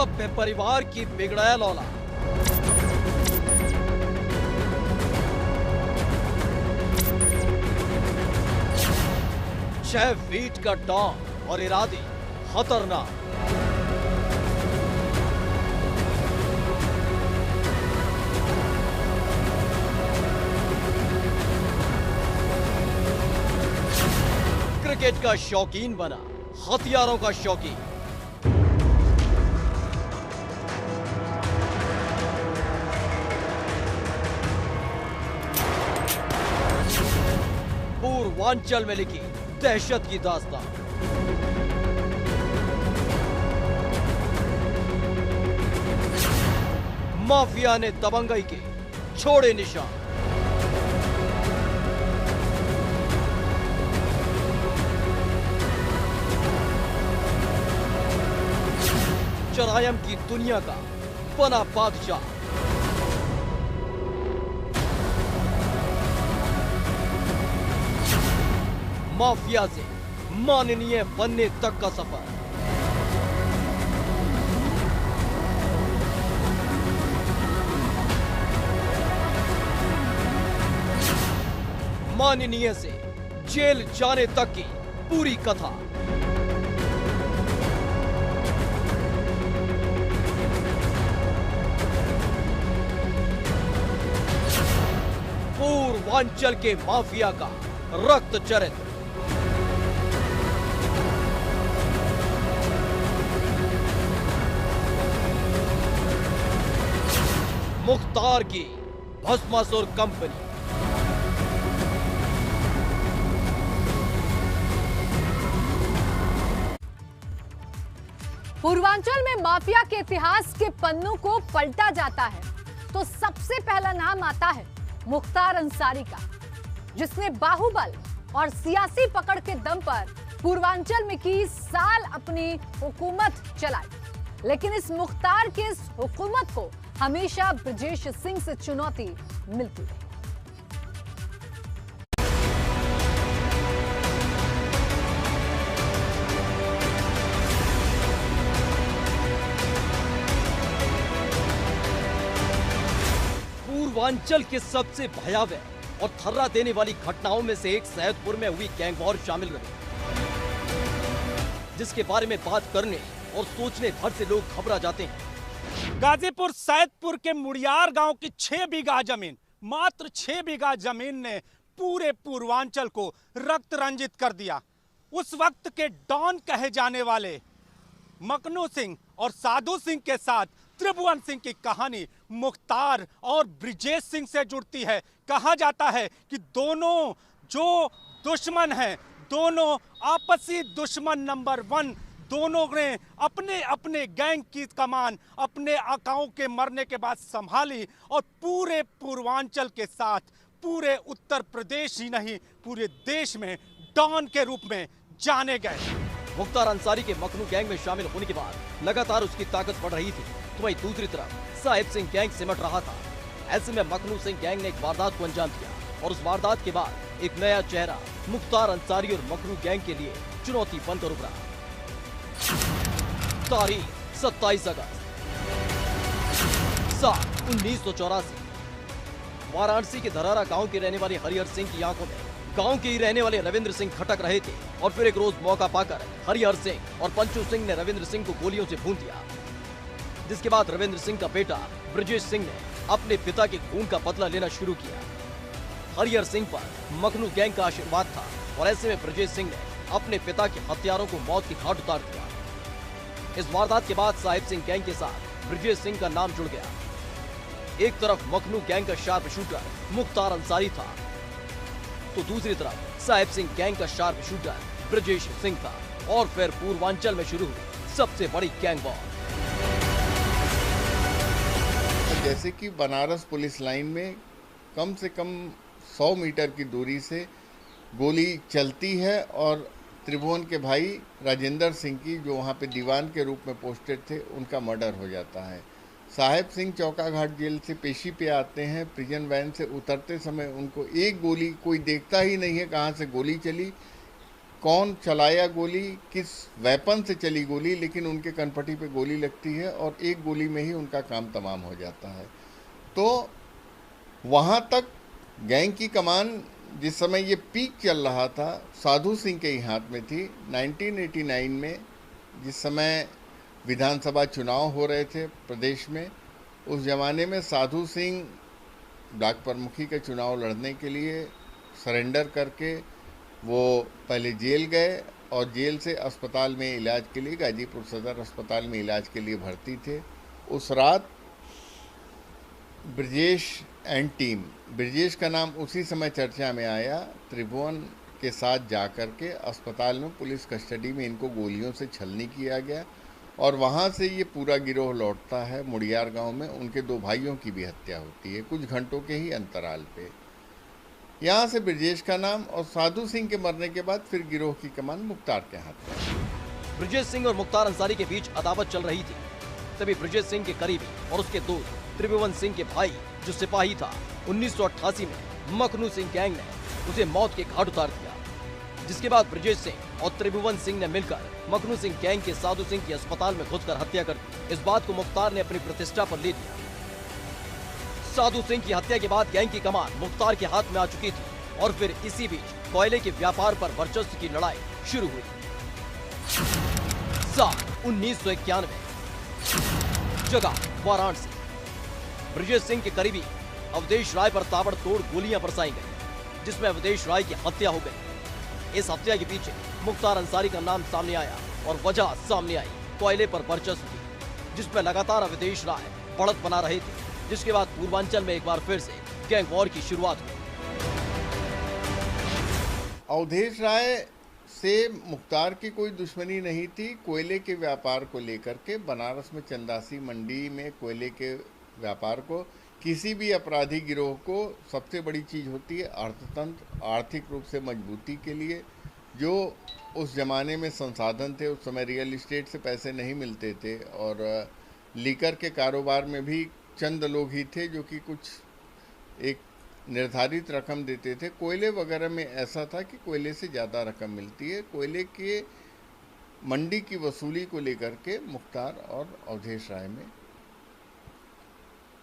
सभ्य परिवार की बिगड़ैल औलाद। छह फीट का डॉन और इरादे खतरनाक। क्रिकेट का शौकीन बना हथियारों का शौकीन। पूर्वांचल में लिखी दहशत की दास्तान। माफिया ने दबंगई के छोड़े निशान। जरायम की दुनिया का बना बादशाह। माफिया से माननीय बनने तक का सफर। माननीय से जेल जाने तक की पूरी कथा। पूर्वांचल के माफिया का रक्त चरित्र। मुख्तार की भस्मासुर कंपनी। पूर्वांचल में माफिया के इतिहास के पन्नों को पलटा जाता है तो सबसे पहला नाम आता है मुख्तार अंसारी का, जिसने बाहुबल और सियासी पकड़ के दम पर पूर्वांचल में की साल अपनी हुकूमत चलाई। लेकिन इस मुख्तार की इस हुकूमत को हमेशा ब्रजेश सिंह से चुनौती मिलती है। पूर्वांचल के सबसे भयावह और थर्रा देने वाली घटनाओं में से एक सैदपुर में हुई गैंग वॉर शामिल रही, जिसके बारे में बात करने और सोचने भर से लोग घबरा जाते हैं। गाजीपुर सैदपुर के मुड़ियार गांव की 6 बीघा जमीन, मात्र 6 बीघा जमीन ने पूरे पूर्वांचल को रक्त रंजित कर दिया। उस वक्त के डॉन कहे जाने वाले मकनू सिंह और साधु सिंह के साथ त्रिभुवन सिंह की कहानी मुख्तार और ब्रिजेश सिंह से जुड़ती है। कहा जाता है कि दोनों जो दुश्मन हैं, दोनों आपसी दुश्मन नंबर 1, दोनों ने अपने अपने गैंग की कमान अपने आकाओं के मरने के बाद संभाली और पूरे पूर्वांचल के साथ पूरे उत्तर प्रदेश ही नहीं पूरे देश में डॉन के रूप में जाने गए। मुख्तार अंसारी के मखनू गैंग में शामिल होने के बाद लगातार उसकी ताकत बढ़ रही थी, तो वहीं दूसरी तरफ साहिब सिंह गैंग सिमट रहा था। ऐसे में मखनू सिंह गैंग ने एक वारदात को अंजाम दिया और उस वारदात के बाद एक नया चेहरा मुख्तार अंसारी और मखनू गैंग के लिए चुनौती बनकर उभरा। तारीख 27 अगस्त 1984। वाराणसी के धरारा गांव के रहने वाले हरिहर सिंह की आंखों में गांव के ही रहने वाले रविंद्र सिंह खटक रहे थे और फिर एक रोज मौका पाकर हरिहर सिंह और पंचू सिंह ने रविंद्र सिंह को गोलियों से भून दिया, जिसके बाद रविंद्र सिंह का बेटा ब्रजेश सिंह ने अपने पिता के खून का बदला लेना शुरू किया। हरिहर सिंह पर मखनू गैंग का आशीर्वाद था और ऐसे में ब्रजेश सिंह ने अपने पिता के हत्यारों को मौत की घाट उतार दिया। इस वारदात के बाद साहिब सिंह गैंग के साथ ब्रजेश सिंह का नाम जुड़ गया। एक तरफ मखनू गैंग का शार्प शूटर मुख्तार अंसारी था, तो दूसरी तरफ साहिब सिंह गैंग का शार्प शूटर ब्रजेश सिंह था। और फिर पूर्वांचल में शुरू हुई सबसे बड़ी गैंग वॉर। जैसे कि बनारस पुलिस लाइन में कम से कम 100 मीटर की दूरी से गोली चलती है और त्रिभुवन के भाई राजेंद्र सिंह की, जो वहाँ पे दीवान के रूप में पोस्टेड थे, उनका मर्डर हो जाता है। साहिब सिंह चौका घाट जेल से पेशी पे आते हैं। प्रिजन वैन से उतरते समय उनको एक गोली, कोई देखता ही नहीं है कहाँ से गोली चली, कौन चलाया गोली, किस वेपन से चली गोली, लेकिन उनके कनपटी पे गोली लगती है और एक गोली में ही उनका काम तमाम हो जाता है। तो वहाँ तक गैंग की कमान जिस समय ये पीक चल रहा था साधु सिंह के ही हाथ में थी। 1989 में जिस समय विधानसभा चुनाव हो रहे थे प्रदेश में, उस ज़माने में साधु सिंह ब्लॉक प्रमुखी का चुनाव लड़ने के लिए सरेंडर करके वो पहले जेल गए और जेल से अस्पताल में इलाज के लिए, गाजीपुर सदर अस्पताल में इलाज के लिए भर्ती थे। उस रात ब्रजेश एंड टीम, ब्रजेश का नाम उसी समय चर्चा में आया, त्रिभुवन के साथ जाकर के अस्पताल में पुलिस कस्टडी में इनको गोलियों से छलनी किया गया और वहाँ से ये पूरा गिरोह लौटता है मुड़ियार गांव में। उनके 2 भाइयों की भी हत्या होती है कुछ घंटों के ही अंतराल पे। यहाँ से ब्रजेश का नाम और साधु सिंह के मरने के बाद फिर गिरोह की कमान मुख्तार के हाथ में। ब्रजेश सिंह और मुख्तार अंसारी के बीच अदावत चल रही थी। तभी ब्रजेश सिंह के करीबी और उसके दोस्त त्रिभुवन सिंह के भाई जो सिपाही था, 1988 में मखनू सिंह गैंग ने उसे मौत के घाट उतार दिया। जिसके बाद ब्रजेश सिंह और त्रिभुवन सिंह ने मिलकर मखनू सिंह गैंग के साधु सिंह की अस्पताल में घुसकर हत्या कर दी। इस बात को मुख्तार ने अपनी प्रतिष्ठा पर ले लिया। साधु सिंह की हत्या के बाद गैंग की कमान मुख्तार के हाथ में आ चुकी थी और फिर इसी बीच कोयले के व्यापार पर वर्चस्व की लड़ाई शुरू हुई। साल 1991, जगह वाराणसी। ब्रजेश सिंह के करीबी अवधेश राय पर ताबड़तोड़ गोलियां बरसाई गई, जिसमें अवधेश राय की हत्या हो गई। इस हत्या के पीछे मुख्तार अंसारी का नाम सामने आया और वजह सामने आई कोयले पर वर्चस्व की, जिसमें लगातार अवधेश राय बढ़त बना रहे थे। जिसके बाद पूर्वांचल में एक बार फिर से गैंग वॉर की शुरुआत हुई। अवधेश राय से मुख्तार की कोई दुश्मनी नहीं थी। कोयले के व्यापार को लेकर के बनारस में चंदासी मंडी में कोयले के व्यापार को, किसी भी अपराधी गिरोह को सबसे बड़ी चीज़ होती है अर्थतंत्र, आर्थिक रूप से मजबूती के लिए। जो उस ज़माने में संसाधन थे, उस समय रियल इस्टेट से पैसे नहीं मिलते थे और लीकर के कारोबार में भी चंद लोग ही थे जो कि कुछ एक निर्धारित रकम देते थे। कोयले वगैरह में ऐसा था कि कोयले से ज़्यादा रकम मिलती है। कोयले के मंडी की वसूली को लेकर के मुख्तार और अवधेश राय में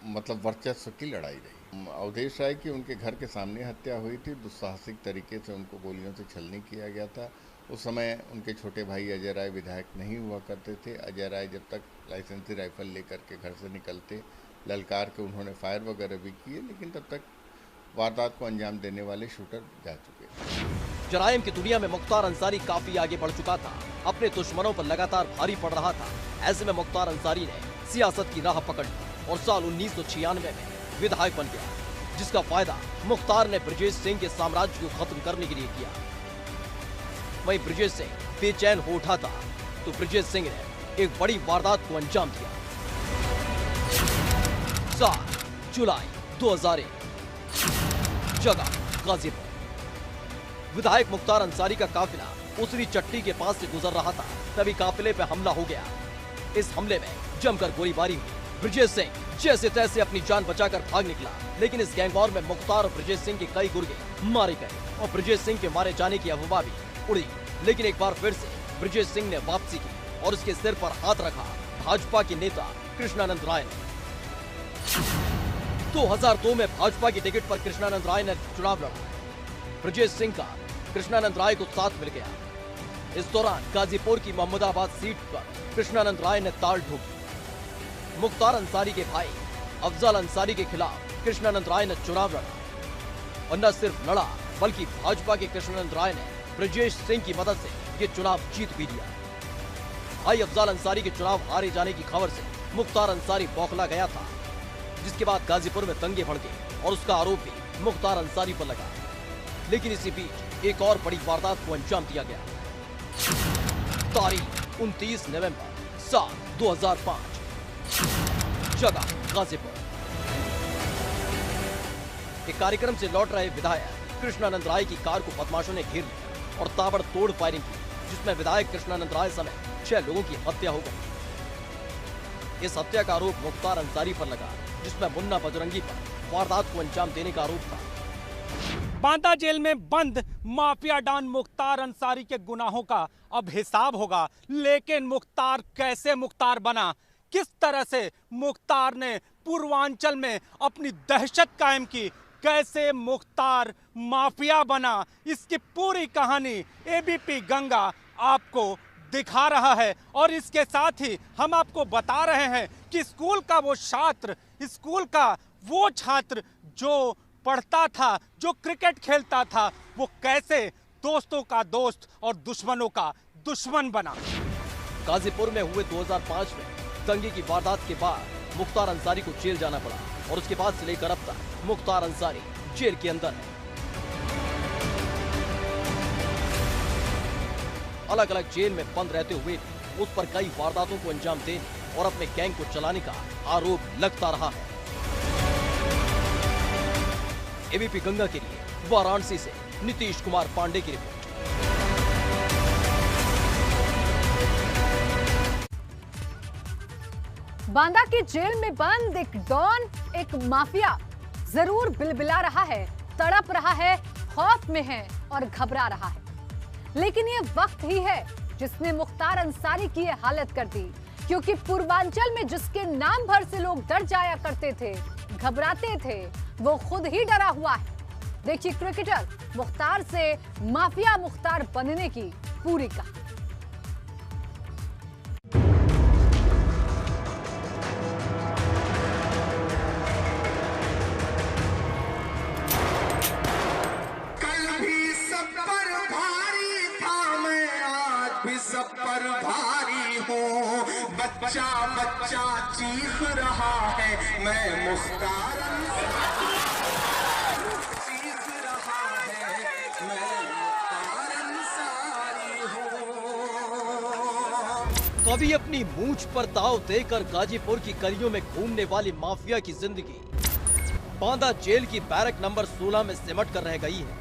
मतलब वर्चस्व की लड़ाई रही। अवधेश राय की उनके घर के सामने हत्या हुई थी। दुस्साहसिक तरीके से उनको गोलियों से छलनी किया गया था। उस समय उनके छोटे भाई अजय राय विधायक नहीं हुआ करते थे। अजय राय जब तक लाइसेंसी राइफल लेकर के घर से निकलते, ललकार के उन्होंने फायर वगैरह भी किए, लेकिन तब तक वारदात को अंजाम देने वाले शूटर जा चुके। जराइम की दुनिया में मुख्तार अंसारी काफी आगे बढ़ चुका था, अपने दुश्मनों पर लगातार भारी पड़ रहा था। ऐसे में मुख्तार अंसारी ने सियासत की राह पकड़ी और साल 1996 में विधायक बन गया, जिसका फायदा मुख्तार ने ब्रजेश सिंह के साम्राज्य को खत्म करने के लिए किया। वहीं ब्रजेश सिंह बेचैन हो उठा था तो ब्रजेश सिंह ने एक बड़ी वारदात को अंजाम दिया। 7 जुलाई 2001, जगह गाजीपुर। विधायक मुख्तार अंसारी का काफिला उसरी चट्टी के पास से गुजर रहा था, तभी काफिले पे हमला हो गया। इस हमले में जमकर गोलीबारी हुई। ब्रजेश सिंह जैसे तैसे अपनी जान बचाकर भाग निकला, लेकिन इस गैंगवॉर में मुख्तार और ब्रजेश सिंह के कई गुर्गे मारे गए और ब्रजेश सिंह के मारे जाने की अफवाह भी उड़ी। लेकिन एक बार फिर से ब्रजेश सिंह ने वापसी की और उसके सिर पर हाथ रखा भाजपा के नेता कृष्णानंद राय ने। 2002 में भाजपा की टिकट पर कृष्णानंद राय ने चुनाव लड़ा। ब्रजेश सिंह का कृष्णानंद राय को साथ मिल गया। इस दौरान गाजीपुर की मोहम्मदाबाद सीट पर कृष्णानंद राय ने ताल ठोकी। मुख्तार अंसारी के भाई अफजल अंसारी के खिलाफ कृष्णानंद राय ने चुनाव लड़ा और न सिर्फ लड़ा बल्कि भाजपा के कृष्णानंद राय ने ब्रजेश सिंह की मदद से ये चुनाव जीत भी लिया। भाई अफजल अंसारी के चुनाव हारे जाने की खबर से मुख्तार अंसारी बौखला गया था, जिसके बाद गाजीपुर में दंगे भड़के और उसका आरोप भी मुख्तार अंसारी पर लगा। लेकिन इसी बीच एक और बड़ी वारदात को अंजाम दिया गया। तारीख 29 नवंबर साल 2005, जगह गाजीपुर। एक कार्यक्रम से लौट रहे विधायक कृष्णानंद राय की कार को बदमाशों ने घेर लिया और ताबड़तोड़ फायरिंग की, जिसमें विधायक कृष्णानंद राय समेत 6 लोगों की हत्या हो गई। इस हत्या का आरोप मुख्तार अंसारी पर लगा, जिसमें मुन्ना बजरंगी पर वारदात को अंजाम देने का आरोप था। बांदा जेल में बंद माफिया डॉन मुख्तार अंसारी के गुनाहों का अब हिसाब होगा। लेकिन मुख्तार कैसे मुख्तार बना, किस तरह से मुख्तार ने पूर्वांचल में अपनी दहशत कायम की, कैसे मुख्तार माफिया बना, इसकी पूरी कहानी एबीपी गंगा आपको दिखा रहा है। और इसके साथ ही हम आपको बता रहे हैं कि स्कूल का वो छात्र जो पढ़ता था, जो क्रिकेट खेलता था, वो कैसे दोस्तों का दोस्त और दुश्मनों का दुश्मन बना। गाजीपुर में हुए 2005 में दंगे की वारदात के बाद मुख्तार अंसारी को जेल जाना पड़ा और उसके बाद से लेकर अब तक मुख्तार अंसारी जेल के अंदर है। अलग अलग जेल में बंद रहते हुए भी उस पर कई वारदातों को अंजाम देने और अपने गैंग को चलाने का आरोप लगता रहा है। एबीपी गंगा के लिए वाराणसी से नीतीश कुमार पांडे की रिपोर्ट। बांदा की जेल में बंद एक डॉन, एक माफिया जरूर बिलबिला रहा है, तड़प रहा है, खौफ में है और घबरा रहा है। लेकिन ये वक्त ही है जिसने मुख्तार अंसारी की ये हालत कर दी, क्योंकि पूर्वांचल में जिसके नाम भर से लोग डर जाया करते थे, घबराते थे, वो खुद ही डरा हुआ है। देखिए क्रिकेटर मुख्तार से माफिया मुख्तार बनने की पूरी कहानी। सब पर भारी हूँ, बच्चा बच्चा चीख रहा है, मैं मुख्तार चीख रहा है, मैं मुख्तार अंसारी हूँ। कभी अपनी मूंछ पर दाव देकर गाजीपुर की गलियों में घूमने वाली माफिया की जिंदगी बांदा जेल की बैरक नंबर 16 में सिमट कर रह गई है।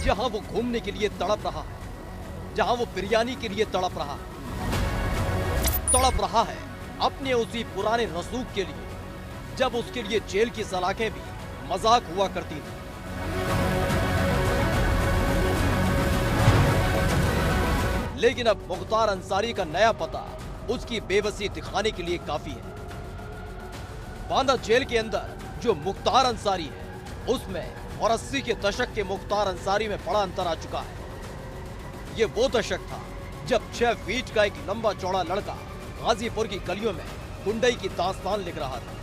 जहां वो घूमने के लिए तड़प रहा है, जहां वो बिरयानी के लिए तड़प रहा है अपने उसी पुराने रसूख के लिए, जब उसके लिए जेल की सलाखें भी मजाक हुआ करती थी। लेकिन अब मुख्तार अंसारी का नया पता उसकी बेबसी दिखाने के लिए काफी है। बांदा जेल के अंदर जो मुख्तार अंसारी है, उसमें और 80 के दशक के मुख्तार अंसारी में बड़ा अंतर आ चुका है। ये वो दशक था जब 6 फीट का एक लंबा चौड़ा लड़का गाजीपुर की गलियों में गुंडई की दास्तान लिख रहा था।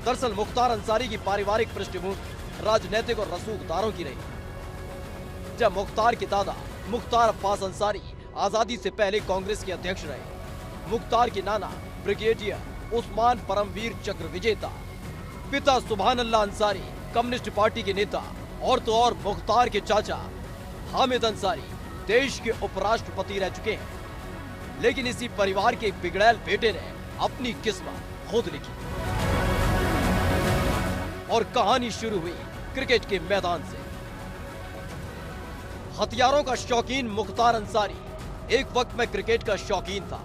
दरअसल मुख्तार अंसारी की पारिवारिक पृष्ठभूमि राजनीतिक और रसूखदारों की रही। जब मुख्तार के दादा मुख्तार अब्बास अंसारी आजादी से पहले कांग्रेस के अध्यक्ष रहे, मुख्तार के नाना ब्रिगेडियर उस्मान परमवीर चक्र विजेता, पिता सुभान अल्लाह अंसारी कम्युनिस्ट पार्टी के नेता, और तो और मुख्तार के चाचा हामिद अंसारी देश के उपराष्ट्रपति रह चुके हैं। लेकिन इसी परिवार के एक बिगड़ैल बेटे ने अपनी किस्मत खुद लिखी और कहानी शुरू हुई क्रिकेट के मैदान से। हथियारों का शौकीन मुख्तार अंसारी एक वक्त में क्रिकेट का शौकीन था।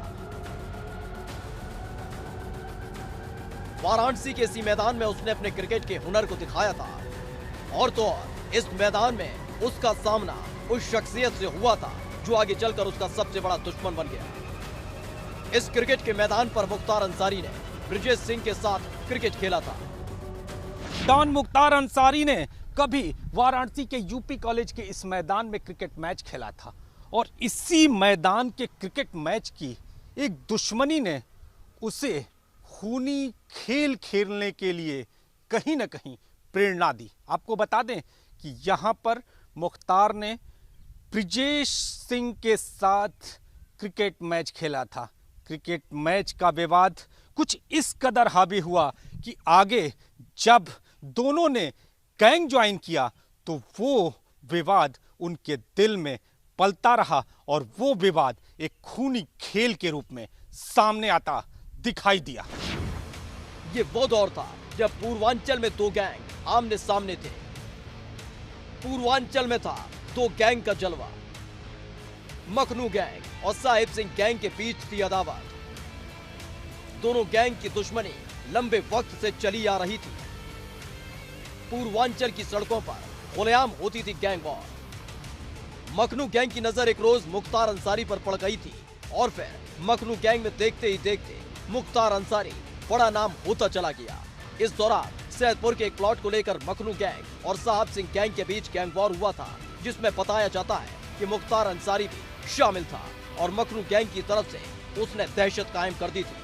वाराणसी के इसी मैदान में उसने अपने क्रिकेट के हुनर को दिखाया था, और तो और इस मैदान में उसका सामना उस शख्सियत से हुआ था जो आगे चलकर उसका सबसे बड़ा दुश्मन बन गया। इस क्रिकेट के मैदान पर मुख्तार अंसारी ने ब्रिजेश सिंह के साथ क्रिकेट खेला था। डॉन मुख्तार अंसारी ने कभी वाराणसी के यूपी कॉलेज के इस मैदान में क्रिकेट मैच खेला था, और इसी मैदान के क्रिकेट मैच की एक दुश्मनी ने उसे खूनी खेल खेलने के लिए कहीं ना कहीं प्रेरणा दी। आपको बता दें कि यहाँ पर मुख्तार ने ब्रिजेश सिंह के साथ क्रिकेट मैच खेला था। क्रिकेट मैच का विवाद कुछ इस कदर हावी हुआ कि आगे जब दोनों ने गैंग ज्वाइन किया तो वो विवाद उनके दिल में पलता रहा, और वो विवाद एक खूनी खेल के रूप में सामने आता दिखाई दिया। ये वो दौर था जब पूर्वांचल में दो गैंग आमने सामने थे। पूर्वांचल में था दो गैंग का जलवा, मखनू गैंग और साहिब सिंह गैंग के बीच थी अदावत। दोनों गैंग की दुश्मनी लंबे वक्त से चली आ रही थी। पूर्वांचल की सड़कों पर खुलेआम होती थी गैंग वॉर। मखनू गैंग की नजर एक रोज मुख्तार अंसारी पर पड़ गई थी और फिर मखनू गैंग में देखते ही देखते मुख्तार अंसारी बड़ा नाम होता चला गया। इस दौरान सैदपुर के एक प्लॉट को लेकर मखनू गैंग और साहब सिंह गैंग के बीच गैंग वॉर हुआ था, जिसमें बताया जाता है कि मुख्तार अंसारी भी शामिल था और मखनू गैंग की तरफ से उसने दहशत कायम कर दी थी।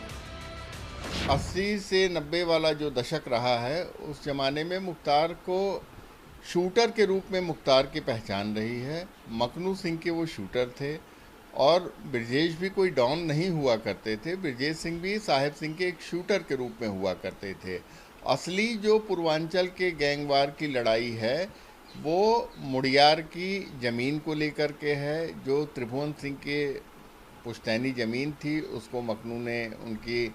80 से 90 वाला जो दशक रहा है, उस जमाने में मुख्तार को शूटर के रूप में मुख्तार की पहचान रही है। मखनू सिंह के वो शूटर थे और ब्रजेश भी कोई डॉन नहीं हुआ करते थे। ब्रजेश सिंह भी साहिब सिंह के एक शूटर के रूप में हुआ करते थे। असली जो पूर्वांचल के गैंगवार की लड़ाई है वो मुड़ियार की ज़मीन को लेकर के है। जो त्रिभुवन सिंह के पुश्तैनी ज़मीन थी उसको मखनू ने उनकी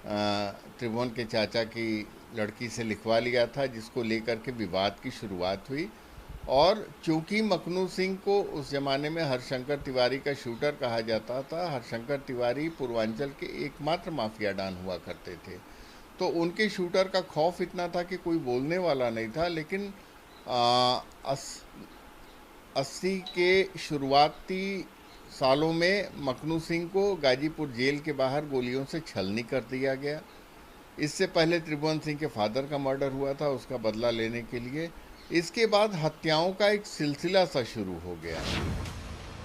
त्रिभुवन के चाचा की लड़की से लिखवा लिया था, जिसको लेकर के विवाद की शुरुआत हुई। और चूंकि मखनू सिंह को उस ज़माने में हरशंकर तिवारी का शूटर कहा जाता था, हरशंकर तिवारी पूर्वांचल के एकमात्र माफिया डॉन हुआ करते थे, तो उनके शूटर का खौफ इतना था कि कोई बोलने वाला नहीं था। लेकिन 80 के शुरुआती सालों में मखनू सिंह को गाजीपुर जेल के बाहर गोलियों से छलनी कर दिया गया। इससे पहले त्रिभुवन सिंह के फादर का मर्डर हुआ था, उसका बदला लेने के लिए। इसके बाद हत्याओं का एक सिलसिला सा शुरू हो गया।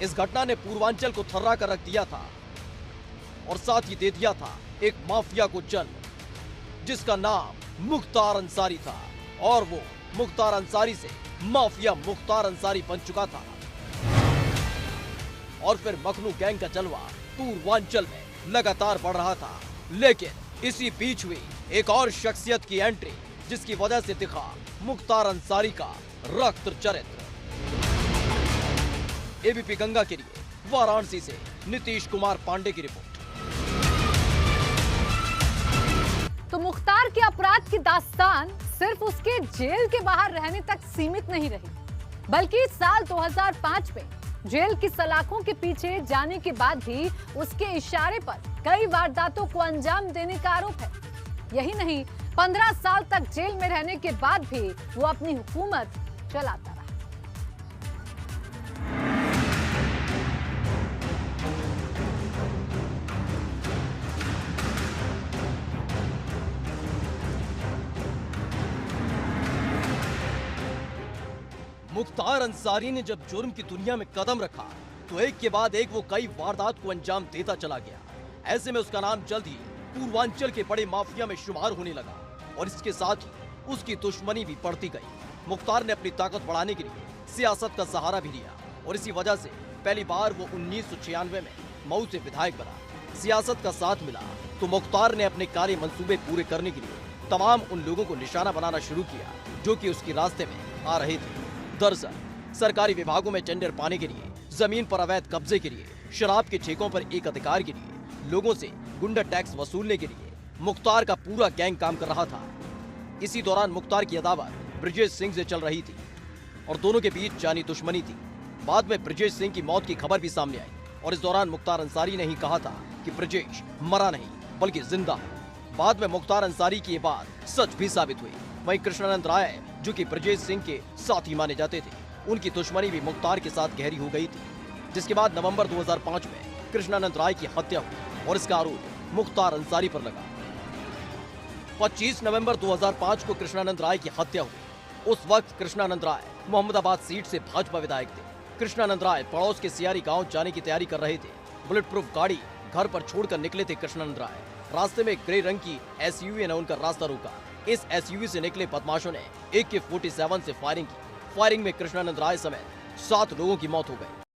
इस घटना ने पूर्वांचल को थर्रा कर रख दिया था और साथ ही दे दिया था एक माफिया को जन्म, जिसका नाम मुख्तार अंसारी था और वो मुख्तार अंसारी से माफिया मुख्तार अंसारी बन चुका था। और फिर मखनू गैंग का जलवा पूर्वांचल में लगातार बढ़ रहा था। लेकिन इसी बीच हुई एक और शख्सियत की एंट्री, जिसकी वजह से दिखा मुख्तार अंसारी का रक्त चरित्र। एबीपी गंगा के लिए वाराणसी से नीतीश कुमार पांडे की रिपोर्ट। तो मुख्तार के अपराध की दास्तान सिर्फ उसके जेल के बाहर रहने तक सीमित नहीं रही, बल्कि साल 2005 में जेल की सलाखों के पीछे जाने के बाद भी उसके इशारे पर कई वारदातों को अंजाम देने का आरोप है। यही नहीं, 15 साल तक जेल में रहने के बाद भी वो अपनी हुकूमत चलाता रहा। मुख्तार अंसारी ने जब जुर्म की दुनिया में कदम रखा तो एक के बाद एक वो कई वारदात को अंजाम देता चला गया। ऐसे में उसका नाम जल्द ही पूर्वांचल के बड़े माफिया में शुमार होने लगा और इसके साथ ही उसकी दुश्मनी भी बढ़ती गई। मुख्तार ने अपनी ताकत बढ़ाने के लिए सियासत का सहारा भी लिया और इसी वजह से पहली बार वो 1996 में मऊ से विधायक बना। सियासत का साथ मिला तो मुख्तार ने अपने कार्य मंसूबे पूरे करने के लिए तमाम उन लोगों को निशाना बनाना शुरू किया जो कि उसके रास्ते में आ रहे थे। दरअसल सरकारी विभागों में टेंडर पाने के लिए, जमीन पर अवैध कब्जे के लिए, शराब के ठेकों पर एक अधिकार के लिए, लोगों से गुंडा टैक्स वसूलने के लिए मुख्तार का पूरा गैंग काम कर रहा था। इसी दौरान मुख्तार की अदावत ब्रजेश सिंह से चल रही थी और दोनों के बीच जानी दुश्मनी थी। बाद में ब्रजेश सिंह की मौत की खबर भी सामने आई और इस दौरान मुख्तार अंसारी ने ही कहा था कि ब्रजेश मरा नहीं बल्कि जिंदा है। बाद में मुख्तार अंसारी की ये बात सच भी साबित हुई। वहीं कृष्णानंद राय, जो कि ब्रजेश सिंह के साथी माने जाते थे, उनकी दुश्मनी भी मुख्तार के साथ गहरी हो गई थी, जिसके बाद नवंबर 2005 में कृष्णानंद राय की हत्या हुई और इसका आरोप मुख्तार अंसारी पर लगा। 25 नवंबर 2005 को कृष्णानंद राय की हत्या हुई। उस वक्त कृष्णानंद राय मोहम्मदाबाद सीट से भाजपा विधायक थे। कृष्णानंद राय पड़ोस के सियारी गांव जाने की तैयारी कर रहे थे। बुलेट प्रूफ गाड़ी घर पर छोड़कर निकले थे कृष्णानंद राय। रास्ते में ग्रे रंग की एसयूवी ने उनका रास्ता रोका। इस एसयूवी से निकले बदमाशों ने AK-47 से फायरिंग की। फायरिंग में कृष्णानंद राय समेत 7 लोगों की मौत हो गई।